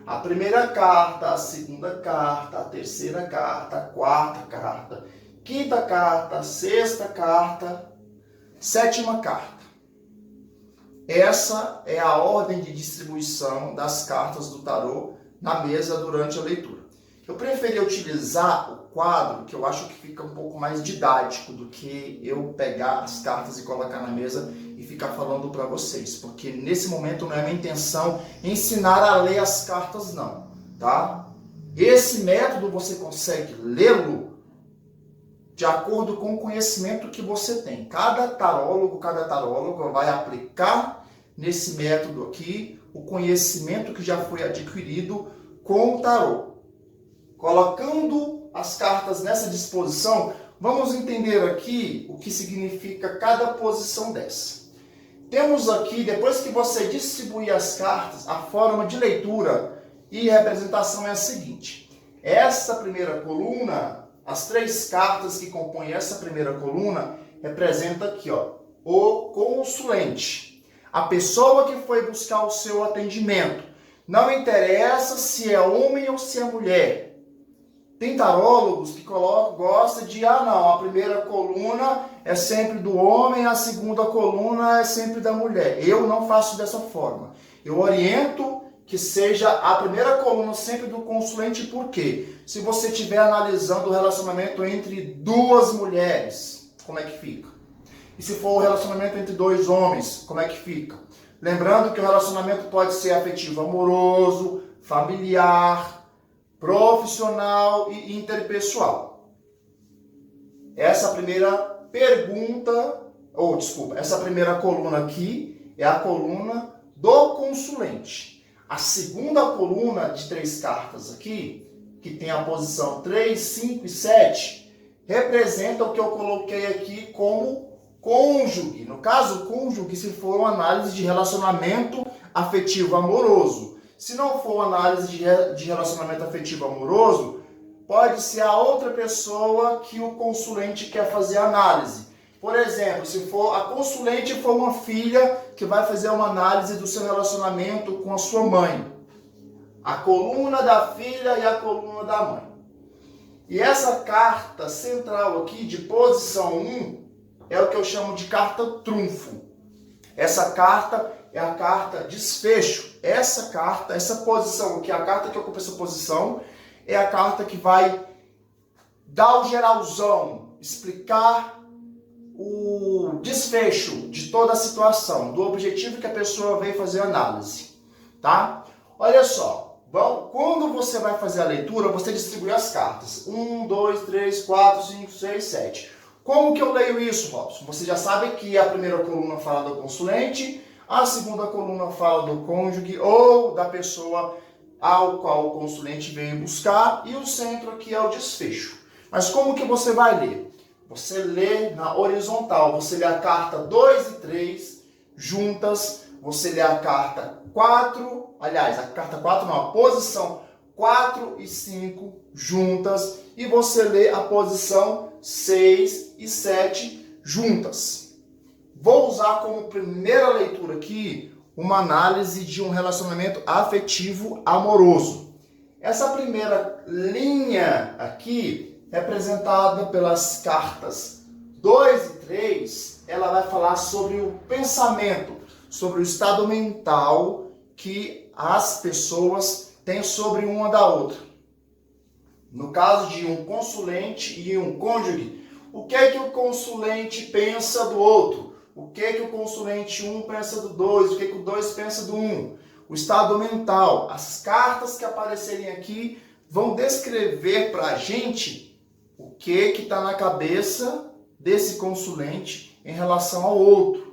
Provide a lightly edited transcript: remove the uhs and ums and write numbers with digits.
A primeira carta, a segunda carta, a terceira carta, a quarta carta, quinta carta, sexta carta, sétima carta. Essa é a ordem de distribuição das cartas do tarô na mesa durante a leitura. Eu preferi utilizar o quadro, que eu acho que fica um pouco mais didático do que eu pegar as cartas e colocar na mesa e ficar falando para vocês, porque nesse momento não é minha intenção ensinar a ler as cartas não, tá? Esse método você consegue lê-lo de acordo com o conhecimento que você tem. Cada tarólogo vai aplicar nesse método aqui o conhecimento que já foi adquirido com o tarô. Colocando as cartas nessa disposição, vamos entender aqui o que significa cada posição dessa. Temos aqui, depois que você distribuir as cartas, a forma de leitura e representação é a seguinte. Essa primeira coluna, as três cartas que compõem essa primeira coluna, representa aqui, ó, o consulente. A pessoa que foi buscar o seu atendimento. Não interessa se é homem ou se é mulher. Tem tarólogos que gostam de, não, a primeira coluna é sempre do homem, a segunda coluna é sempre da mulher. Eu não faço dessa forma. Eu oriento que seja a primeira coluna sempre do consulente, por quê? Se você estiver analisando o relacionamento entre duas mulheres, como é que fica? E se for o relacionamento entre dois homens, como é que fica? Lembrando que o relacionamento pode ser afetivo amoroso, familiar, profissional e interpessoal. Essa primeira pergunta, essa primeira coluna aqui é a coluna do consulente. A segunda coluna de três cartas aqui, que tem a posição 3, 5 e 7, representa o que eu coloquei aqui como cônjuge. No caso, cônjuge, se for uma análise de relacionamento afetivo amoroso. Se não for análise de relacionamento afetivo amoroso, pode ser a outra pessoa que o consulente quer fazer a análise. Por exemplo, se for a consulente for uma filha que vai fazer uma análise do seu relacionamento com a sua mãe. A coluna da filha e a coluna da mãe. E essa carta central aqui, de posição 1, é o que eu chamo de carta trunfo. Essa carta é a carta desfecho. Essa carta, essa posição aqui, a carta que ocupa essa posição, é a carta que vai dar o geralzão, explicar o desfecho de toda a situação, do objetivo que a pessoa veio fazer a análise, tá? Olha só, quando você vai fazer a leitura, você distribui as cartas. 1, 2, 3, 4, 5, 6, 7. Como que eu leio isso, Robson? Você já sabe que a primeira coluna fala do consulente, a segunda coluna fala do cônjuge ou da pessoa ao qual o consulente veio buscar, e o centro aqui é o desfecho. Mas como que você vai ler? Você lê na horizontal, você lê a carta 2 e 3 juntas, você lê a carta 4, aliás, a carta 4 não, a posição 4 e 5 juntas, e você lê a posição 6 e 7 juntas. Vou usar como primeira leitura aqui uma análise de um relacionamento afetivo amoroso. Essa primeira linha aqui, representada pelas cartas 2 e 3, ela vai falar sobre o pensamento, sobre o estado mental que as pessoas têm sobre uma da outra. No caso de um consulente e um cônjuge, o que é que o consulente pensa do outro? O que é que o consulente 1 pensa do 2? O que é que o 2 pensa do 1? O estado mental. As cartas que aparecerem aqui vão descrever para a gente o que está na cabeça desse consulente em relação ao outro.